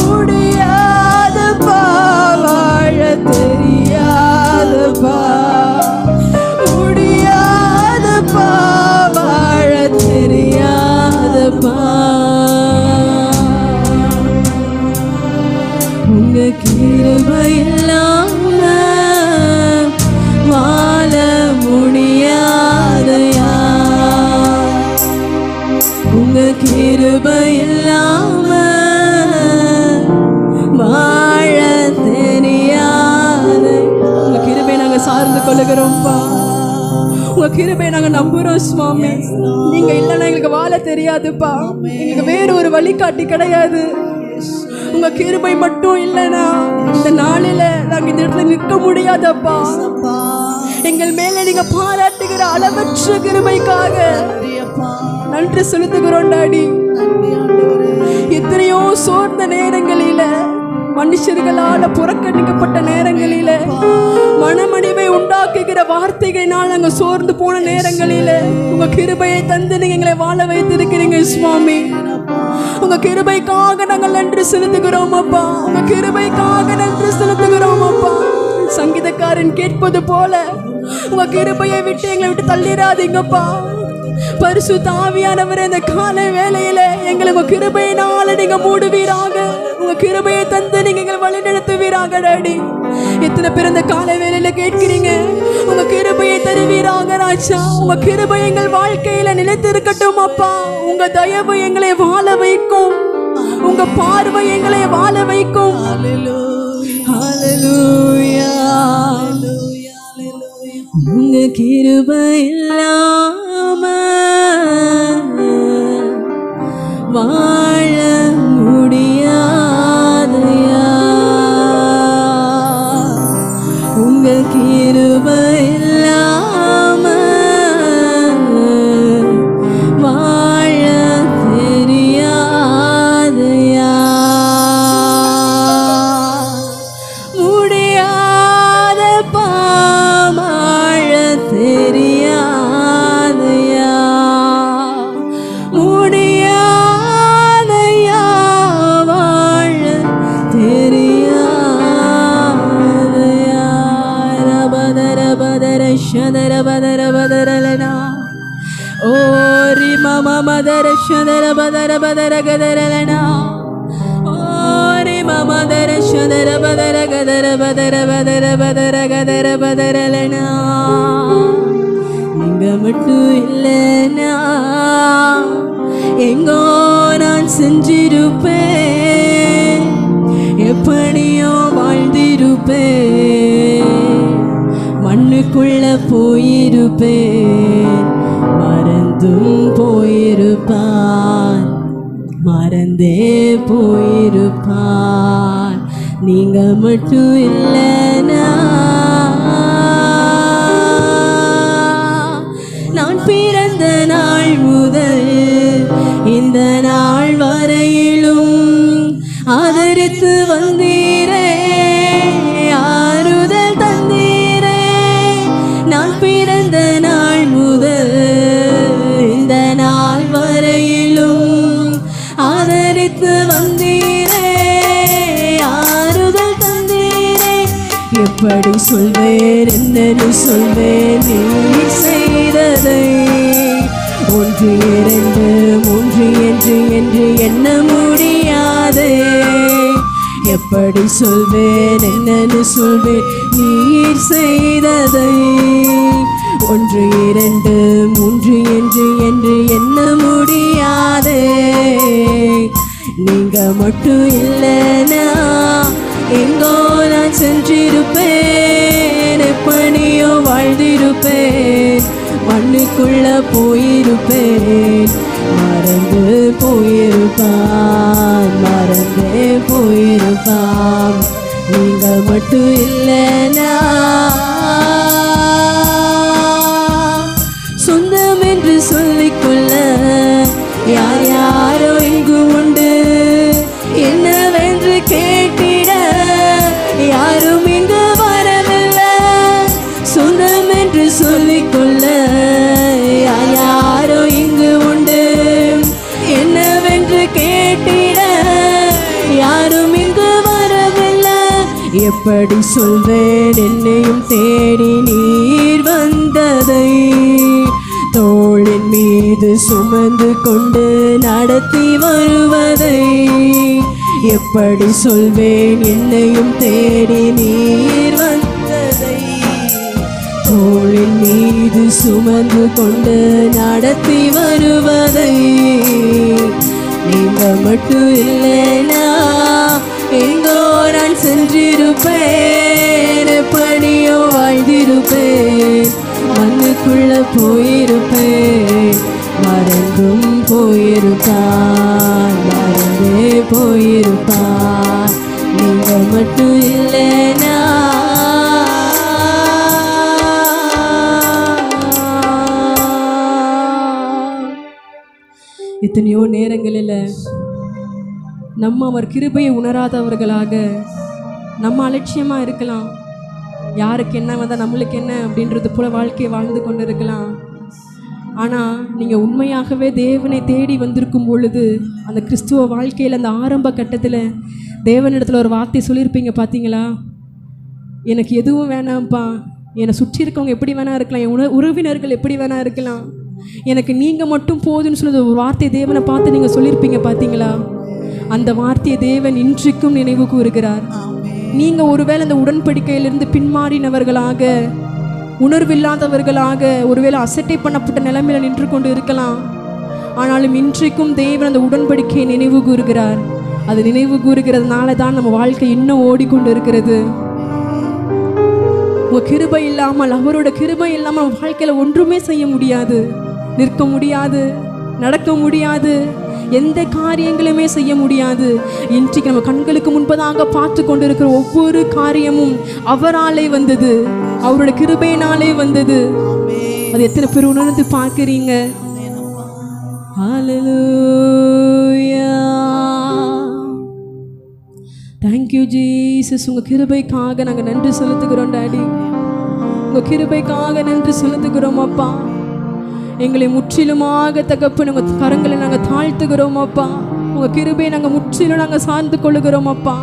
முடியாதப்பா வாழ தெரியாதப்பா, முடியாதப்பா வாழ தெரியாதப்பா. உங்க கிருபை இல்லாம வாழ முடியாதையா, உங்க கிருபை இல்லாம வாழ தெரியாது. உங்க கிருபை நாங்க சார்ந்து கொள்ளுகிறோம்ப்பா, உங்க கிருபை நாங்க நம்புறோம் சுவாமி. நீங்க இல்லைன்னா எங்களுக்கு வாழ தெரியாதுப்பா, எங்களுக்கு வேற ஒரு வழிகாட்டி கிடையாது. உங்க கிருபை மட்டும் இல்லைன்னா இந்த நாளில நாங்க இந்த இடத்துல நிற்க முடியாதப்பா. எங்கள் மேல நீங்க பாராட்டுகிற அளவற்ற கிருபைக்காக நன்றி செலுத்துகிறோம் டாடி. எத்தனையோ சோர்ந்த நேரங்களில, மனுஷர்களால புறக்கணிக்கப்பட்ட நேரங்களில, மனமடிவை உண்டாக்குகிற வார்த்தைகளினால் நாங்கள் சோர்ந்து போன நேரங்களில உங்க கிருபையை தந்து நீங்க எங்களை வாழ வைத்திருக்கிறீங்க சுவாமி. உங்க கிருபைக்காக நாங்கள் நன்றி செலுத்துகிறோம் அப்பா, உங்க கிருபைக்காக நன்றி செலுத்துகிறோம் அப்பா. சங்கீதக்காரன் கேட்பது போல உங்க கிருபையை விட்டு எங்களை விட்டு தள்ளிடாதீங்கப்பா. பரிசுத்த ஆவியானவரே, இந்த காலை வேளையில எங்களை உங்க கிருபையினால நீங்க மூடுவீராக, உங்க கிருபையை தந்து நீங்க எங்களை வழி நடத்துவீராக டாடி. எத்தனை பேர் இந்த காலை வேளையில கேட்கிறீங்க, உங்க கிருபையை தருவீராக ராஜா. உங்க கிருபை எங்கள் வாழ்க்கையில நிலைத்திருக்கட்டும் அப்பா. உங்க தயவு எங்களை வாழ வைக்கும், உங்க பார்வை எங்களை வாழ வைக்கும். ஹல்லேலூயா, உங்க கிருபை இல்லாம வாழ முடியாதையா, உங்க கிருபை இல்லாம வாழ தெரியாதையா, முடியாதப்பா வாழ தெரியாதையா, முடியாதையா வாழ தெரியாதையா. ரபதர பதர ஷதர பதர பதரலனா ஓ ரிமம மதர ஷதர பதர பதர கதரலனா ஓ ரிமம தர ஷதர பதர கதர பதர பதர பதர கதர பதரலனா. நீங்க மட்டும் இல்லைனா எங்கோ நான் செஞ்சிருப்பேன், எப்படியோ வாழ்ந்திருப்பேன், மண்ணுக்குள்ள போயிருப்பேன், மறந்தும் போயிருப்பான், மறந்தே போயிருப்பான். நீங்க மட்டும் இல்லைனா நான் பிறந்த நாள் முதல் இந்த நாள் வரையிலும் ஆதரித்து வந்தீரே, ஆறுதல் தந்தீரே. நான் பிறந்த நாள் முதல் இந்த நாள் வரையிலும் ஆதரித்து வந்தீரே, ஆறுதல் தந்தீரே. எப்படி சொல்வேன், என்னன்னு சொல்வேன் நீ செய்ததை, ஒன்று இரண்டு மூன்று என்று எண்ண முடியாதே. எப்படி சொல்வேன், என்னன்னு சொல்வேன் நீர் செய்ததை, ஒன்று இரண்டு மூன்று என்று எண்ண முடியாதே. நீங்க மட்டும் இல்லைனா எங்கோ நான் சென்றிருப்பேன், எப்படியோ வாழ்ந்திருப்பேன், மண்ணுக்குள்ள போயிருப்பேன், மறந்து போயிருப்பான், மறந்தே போயிருப்பான். நீங்க மட்டும் இல்லைனா எப்படி சொல்வேன் என்னையும் தேடி நீர் வந்ததை, தோளின் மீது சுமந்து கொண்டு நடத்தி வருவதை. எப்படி சொல்வேன் என்னையும் தேடி நீர் வந்ததை, தோளின் மீது சுமந்து கொண்டு நடத்தி வருவதை. நீங்க மட்டும் இல்லைனா எங்கோ நான் சென்றிருப்பேன், எப்படியோ வாழ்ந்திருப்பேன், மண்ணுக்குள்ள போயிருப்பேன், மறந்தும் போயிருப்பான், மறந்தே போயிருப்பான். நீங்க மட்டும் இல்லைனா எத்தனையோ நேரங்களில் நம்ம அவர் கிருபையை உணராதவர்களாக நம்ம அலட்சியமாக இருக்கலாம். யாருக்கு என்ன வந்தால் நம்மளுக்கு என்ன அப்படின்றது போல் வாழ்க்கையை வாழ்ந்து கொண்டு இருக்கலாம். ஆனால் நீங்கள் உண்மையாகவே தேவனை தேடி வந்திருக்கும் பொழுது அந்த கிறிஸ்துவ வாழ்க்கையில் அந்த ஆரம்ப கட்டத்தில் தேவனிடத்தில் ஒரு வார்த்தை சொல்லியிருப்பீங்க பார்த்தீங்களா? எனக்கு எதுவும் வேணாம்ப்பா, என்னை சுற்றி இருக்கவங்க எப்படி வேணா இருக்கலாம், என் உறவினர்கள் எப்படி வேணா இருக்கலாம், எனக்கு நீங்கள் மட்டும் போதுன்னு சொன்னது ஒரு வார்த்தையை தேவனை பார்த்து நீங்கள் சொல்லியிருப்பீங்க பார்த்தீங்களா? அந்த வார்த்தையை தேவன் இன்றைக்கும் நினைவு கூறுகிறார். நீங்கள் ஒருவேளை அந்த உடன்படிக்கையிலிருந்து பின்மாறினவர்களாக, உணர்வில்லாதவர்களாக, ஒருவேளை அசட்டை பண்ணப்பட்ட நிலைமையில் நின்று கொண்டு இருக்கலாம். ஆனாலும் இன்றைக்கும் தேவன் அந்த உடன்படிக்கையை நினைவு கூறுகிறார். அது நினைவு கூறுகிறதுனால தான் நம்ம வாழ்க்கை இன்னும் ஓடிக்கொண்டு இருக்கிறது. உங்கள் கிருபை இல்லாமல், அவரோட கிருபை இல்லாமல் வாழ்க்கையில் ஒன்றுமே செய்ய முடியாது, நிற்க முடியாது, நடக்க முடியாது, எந்த காரியங்களுமே செய்ய முடியாது. இன்றைக்கு நம்ம கண்களுக்கு முன்பதாக பார்த்து கொண்டிருக்கிற ஒவ்வொரு காரியமும் அவராலே வந்தது, அவரோட கிருபையினாலே வந்தது. அது எத்தனை பேர் உணர்ந்து பார்க்குறீங்க? ஹல்லேலூயா, தேங்க்யூ ஜீசஸ். உங்கள் கிருபைக்காக நாங்கள் நன்றி செலுத்துகிறோம் டாடி, உங்கள் கிருபைக்காக நன்றி செலுத்துகிறோம் அப்பா. எங்களை முற்றிலுமாக தகப்பன் உங்கள் கரங்களை நாங்கள் தாழ்த்துகிறோம் அப்பா. உங்கள் கிருபையை நாங்கள் முற்றிலும் நாங்கள் சார்ந்து கொள்ளுகிறோம் அப்பா.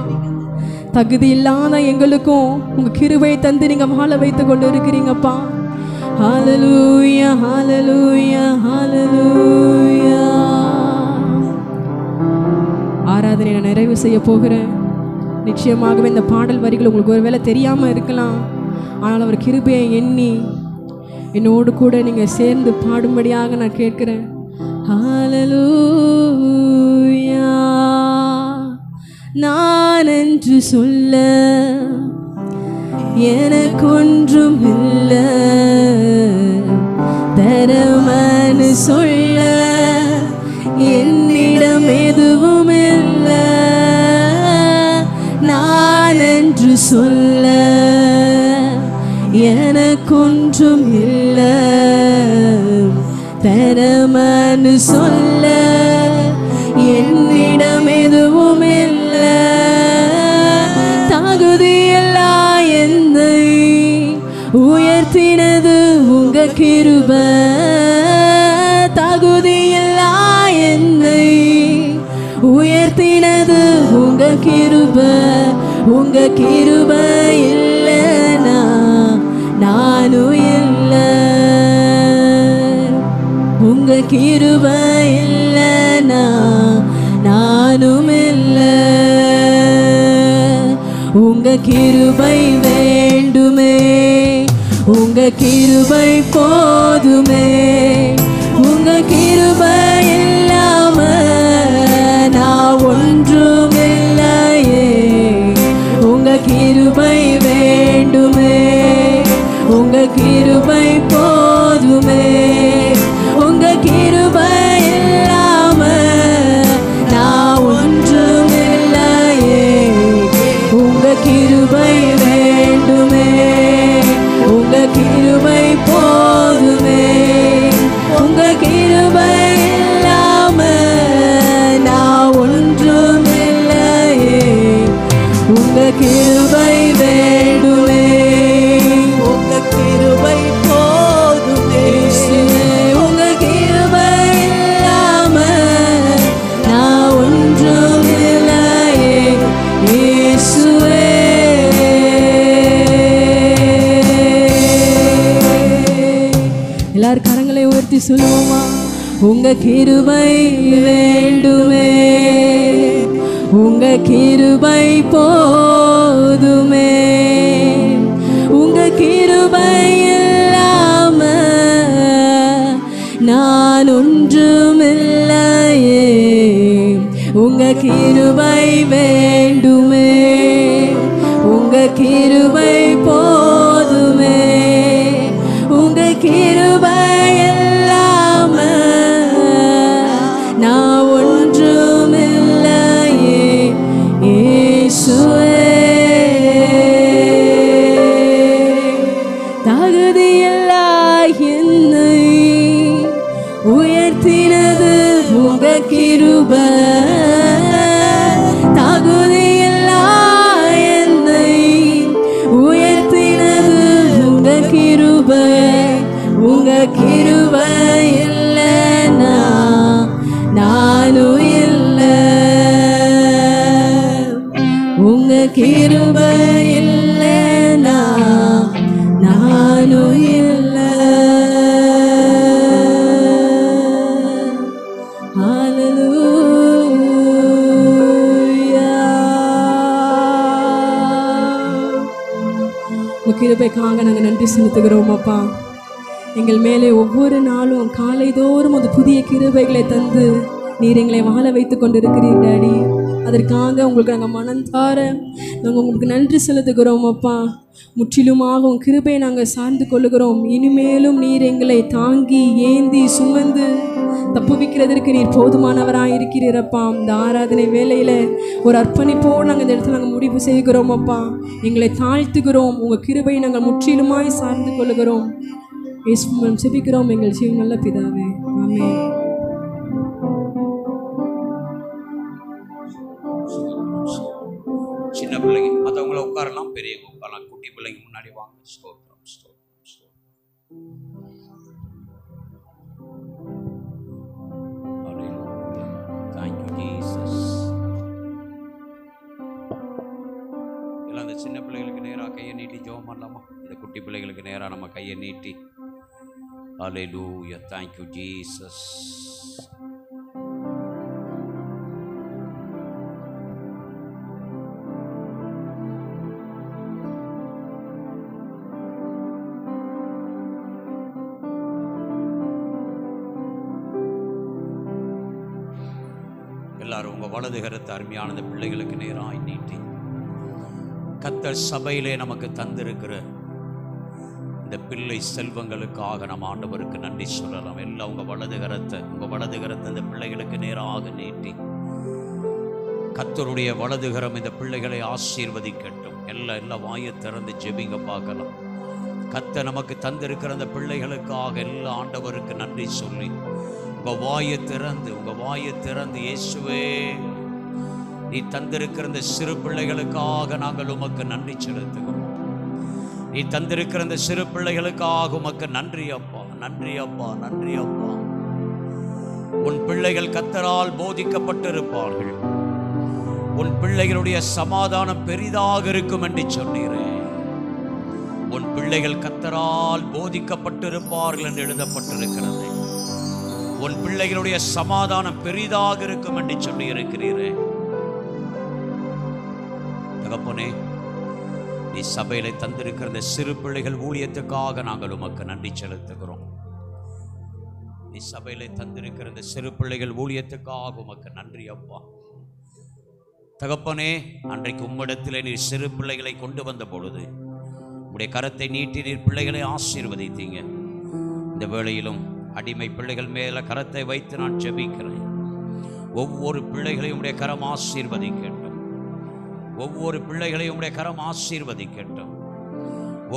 தகுதி இல்லாத எங்களுக்கும் உங்கள் கிருபையை தந்து நீங்கள் வாழ வைத்து கொண்டு இருக்கிறீங்கப்பா. ஹல்லேலூயா, ஹல்லேலூயா, ஹல்லேலூயா. ஆராதனை நான் நிறைவு செய்ய போகிறேன். நிச்சயமாகவே இந்த பாடல் வரிகள் உங்களுக்கு ஒருவேளை தெரியாமல் இருக்கலாம். ஆனால் அவர் கிருபையை எண்ணி என்னோடு கூட நீங்கள் சேர்ந்து பாடும்படியாக நான் கேட்கிறேன். ஹல்லேலூயா. நான் என்று சொல்ல எனக்கொன்றும் இல்லை, தரமனு சொல்ல என்னிடம் எதுவும் இல்லை. நான் என்று சொல்ல எனக்கொன்றும் இல்லை, தரமனு சொல்ல என்னிடம் எதுவும் இல்லை. தகுதியில்லா என்னை உயர்த்தினது உங்க கிருபை, தகுதியில்லா என்னை உயர்த்தினது உங்க கிருபை. உங்க கிருபை இல்லைனா நானும் இல்லை, உங்க கிருபை இல்லைனா நானும் இல்லை. உங்க கிருபை வேண்டுமே, உங்க கிருபை போதுமே. உங்க கிருபை இல்லாம நான் ஒன்றும் இல்லையே. உங்க கிருபை வேண்டுமே, உங்க கிருபை போதுமே. உங்க கிருபை இல்லாம நான் ஒன்றும் இல்லையே. உங்க கிருபை வேண்டுமே, உங்க கிருபை போதுமே. உங்க கிருபை இல்லாம நான் ஒன்றும் இல்லையே. உங்க கிருபை வேண்டுமே, உங்க கிருபை போதுமே. உங்க கிருபை இல்லாம நான் ஒன்றும் இல்லையே. இயேசுவே சொல்லுவோமா? உங்க கிருபை வேண்டுமே, உங்க கிருபை போதுமே, உங்க கிருபை இல்லாம நான் ஒன்றுமில்லையே. உங்க கிருபை வேண்டுமே, உங்க கிருபை போதுமே, உங்க கிருபை இல்லாம நான் ஒன்றுமில்லையே. இயேசுவே, தகுதியில்லா என்னை உயர்த்தினது உங்க கிருபை, தகுதியில்லா என்னை உயர்த்தினது உங்க கிருபை, உங்க கிருபை இல்லைன்னா நானும் இல்லை, உங்க கிருபை இல்லைன்னா நானும் இல்லை. கிருபைக்காக நாங்கள் நன்றி செலுத்துகிறோம் அப்பா. எங்கள் மேலே ஒவ்வொரு நாளும் காலைதோறும் அது புதிய கிருபைகளை தந்து நீர் எங்களை வாழ வைத்து கொண்டிருக்கிறீர் டாடி. அதற்காக உங்களுக்கு நாங்கள் மனந்தார நாங்கள் உங்களுக்கு நன்றி செலுத்துகிறோம் அப்பா. முற்றிலுமாக உங்கள் கிருபையை நாங்கள் சார்ந்து கொள்ளுகிறோம். இனிமேலும் நீர் எங்களை தாங்கி ஏந்தி சுமந்து தப்புவிக்கிறதற்கு நீர் போதுமானவராக இருக்கிறீரப்பா. இந்த ஆராதனை வேலையில் ஒரு அர்ப்பணிப்போடு நாங்கள் இந்த இடத்துல நாங்கள் முடிவு செய்கிறோம் அப்பா. எங்களை தாழ்த்துகிறோம், உங்கள் கிருபையை நாங்கள் முற்றிலுமாய் சார்ந்து கொள்ளுகிறோம். இயேசுவின் செபிக்கிறோம் எங்கள் ஜீவன் நல்ல பிதாவே, ஆமென். சின்ன பிள்ளைங்க மற்றவங்கள உட்காரலாம், பெரியவங்க உட்காரலாம். குட்டி பிள்ளைங்க முன்னாடி வாங்க. ஸ்தோத்திரம், ஸ்தோத்திரம், ஸ்தோத்திரம். Thank you Jesus. எல்லாம் அந்த சின்ன பிள்ளைகளுக்கு நேராக கையை நீட்டி ஜெபம் பண்ணலாமா? இந்த குட்டி பிள்ளைகளுக்கு நேராக நம்ம கையை நீட்டி Hallelujah. Thank you Jesus. எல்லாரும் உங்க வலது கரத்தை அருமையான இந்த பிள்ளைகளுக்கு நேராய் நீட்டி கர்த்தர் சபையிலே நமக்கு தந்திருக்கிற இந்த பிள்ளை செல்வங்களுக்காக நம்ம ஆண்டவருக்கு நன்றி சொல்லலாம். எல்லாம் உங்க வலது கரத்தை இந்த பிள்ளைகளுக்கு நேராக நீட்டி கர்த்தருடைய வலதுகரம் இந்த பிள்ளைகளை ஆசீர்வதிக்கட்டும். எல்லாம் வாயை திறந்து ஜெபிங்க பார்க்கலாம். கர்த்தர் நமக்கு தந்திருக்கிற அந்த பிள்ளைகளுக்காக எல்லா ஆண்டவருக்கு நன்றி சொல்லி உங்க வாயை திறந்து இயேசுவே, நீ தந்திருக்கிற இந்த சிறு பிள்ளைகளுக்காக நாங்கள் உமக்கு நன்றி செலுத்துகிறோம். நீ தந்திருக்கிற இந்த சிறு பிள்ளைகளுக்காக உமக்கு நன்றி அப்பா, நன்றி அப்பா, நன்றி அப்பா. உன் பிள்ளைகள் கர்த்தரால் போதிக்கப்பட்டிருப்பார்கள். உன் பிள்ளைகளுடைய சமாதானம் பெரிதாக இருக்கும் என்று சொன்னீரே. உன் பிள்ளைகள் கர்த்தரால் போதிக்கப்பட்டிருப்பார்கள் என்று எழுதப்பட்டிருக்கிறது. உன் பிள்ளைகளுடைய சமாதானம் பெரிதாக இருக்கும் என்று சொல்லி இருக்கிறீரே. தகப்பனே, நீ சபையில தந்திருக்கிற இந்த சிறு பிள்ளைகள் ஊழியத்துக்காக நாங்கள் உமக்கு நன்றி செலுத்துகிறோம். நீ சபையில தந்திருக்கிற இந்த சிறு பிள்ளைகள் ஊழியத்துக்காக உமக்கு நன்றி அப்பா. தகப்பனே, அன்றைக்கு உம்மிடத்திலே நீர் சிறு பிள்ளைகளை கொண்டு வந்த பொழுது உடைய கரத்தை நீட்டி நீர் பிள்ளைகளை ஆசீர்வதித்தீங்க. இந்த வேளையிலும் அடிமை பிள்ளைகள் மேல கரத்தை வைத்து நான் ஜெபிக்கிறேன். ஒவ்வொரு பிள்ளைகளையும் உடைய கரம் ஆசீர்வதிக்கட்டும். ஒவ்வொரு பிள்ளைகளையும் உடைய கரம் ஆசீர்வதிக்கட்டும்.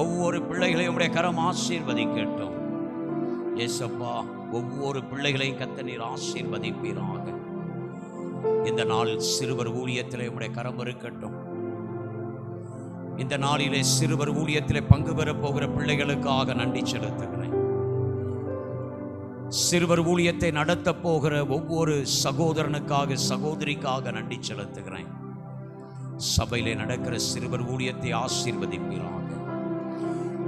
ஒவ்வொரு பிள்ளைகளையும் உடைய கரம் ஆசீர்வதிக்கட்டும். இயேசப்பா, ஒவ்வொரு பிள்ளைகளையும் கர்த்தர் நீர் ஆசீர்வதிப்பீராக. இந்த நாள் சிறுவர் ஊழியத்திலே உடைய கரம் இருக்கட்டும். இந்த நாளிலே சிறுவர் ஊழியத்திலே பங்கு பெறப் போகிற பிள்ளைகளுக்காக நன்றி செலுத்துகிறேன். சிறுவர் ஊழியத்தை நடத்த போகிற ஒவ்வொரு சகோதரனுக்காக சகோதரிக்காக நன்றி செலுத்துகிறேன். சபையிலே நடக்கிற சிறுவர் ஊழியத்தை ஆசீர்வதிப்பீராக.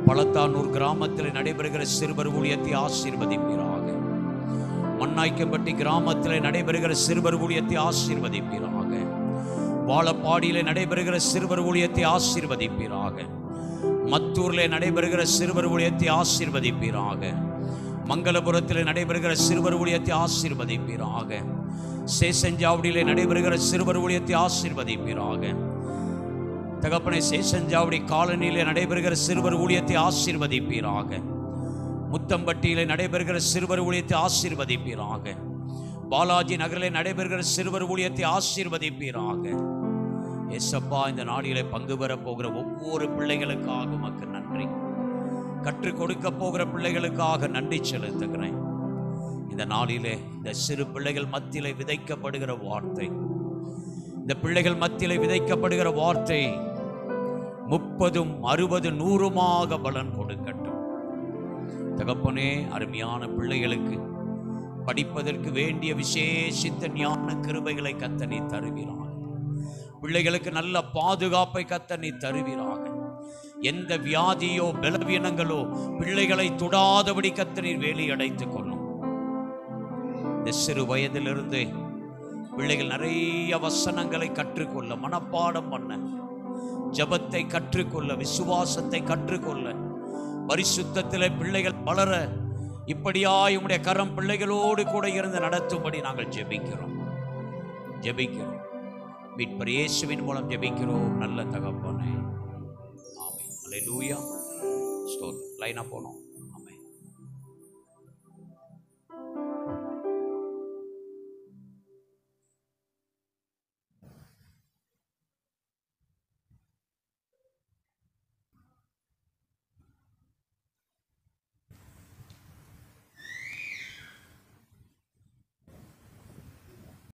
பழத்தானூர் கிராமத்தில் நடைபெறுகிற சிறுவர் ஊழியத்தை ஆசீர்வதிப்பீராக. கண்ணாய்க்கம்பட்டி கிராமத்தில் நடைபெறுகிற சிறுவர் ஊழியத்தை ஆசீர்வதிப்பீராக. வாழப்பாடியிலே நடைபெறுகிற சிறுவர் ஊழியத்தை ஆசீர்வதிப்பீராக. மத்தூரிலே நடைபெறுகிற சிறுவர் ஊழியத்தை ஆசீர்வதிப்பீராக. மங்களபுரத்தில் நடைபெறுகிற சிறுவர் ஊழியத்தை ஆசீர்வதிப்பீராக. சேஷஞ்சாவடியிலே நடைபெறுகிற சிறுவர் ஊழியத்தை ஆசீர்வதிப்பீராக. தகப்பனை சேஷஞ்சாவடி காலனியிலே நடைபெறுகிற சிறுவர் ஊழியத்தை ஆசீர்வதிப்பீராக. முத்தம்பட்டியிலே நடைபெறுகிற சிறுவர் ஊழியத்தை ஆசீர்வதிப்பீராக. பாலாஜி நகரிலே நடைபெறுகிற சிறுவர் ஊழியத்தை ஆசீர்வதிப்பீராக. ஏசப்பா, இந்த நாளிலே பங்கு பெற போகிற ஒவ்வொரு பிள்ளைகளுக்காக உமக்கு நன்றி. கற்றுக் கொடுக்க போகிற பிள்ளைகளுக்காக நன்றி செலுத்துகிறேன். இந்த நாளிலே இந்த சிறு பிள்ளைகள் மத்தியிலே விதைக்கப்படுகிற வார்த்தை, இந்த பிள்ளைகள் மத்தியிலே விதைக்கப்படுகிற வார்த்தை 30, 60, 100 பலன் கொடுக்கட்டும். தகப்பனே, அருமையான பிள்ளைகளுக்கு படிப்பதற்கு வேண்டிய விசேஷித்த ஞான கிருபைகளை கத்த நீ தருவீராக. பிள்ளைகளுக்கு நல்ல பாதுகாப்பை கத்த நீ தருவீராக. எந்த வியாதியோ பலவீனங்களோ பிள்ளைகளை தொடாதபடி கத்த நீர் வேலி அடைத்துக் கொள்ளும். இந்த சிறு வயதிலிருந்து பிள்ளைகள் நிறைய வசனங்களை கற்றுக்கொள்ள, மனப்பாடம் பண்ண, ஜபத்தை கற்றுக்கொள்ள, விசுவாசத்தை கற்றுக்கொள்ள, பரிசுத்தத்திலே பிள்ளைகள் வளர இப்படியாய் உம்முடைய கரம் பிள்ளைகளோடு கூட இருந்து நடத்தும்படி நாங்கள் ஜெபிக்கிறோம். மீட்பர் இயேசுவின் மூலம் ஜெபிக்கிறோம் நல்ல தகப்பனே. ஆமென். அல்லேலூயா. ஸ்தோத்திரம். லைனா போனோம்.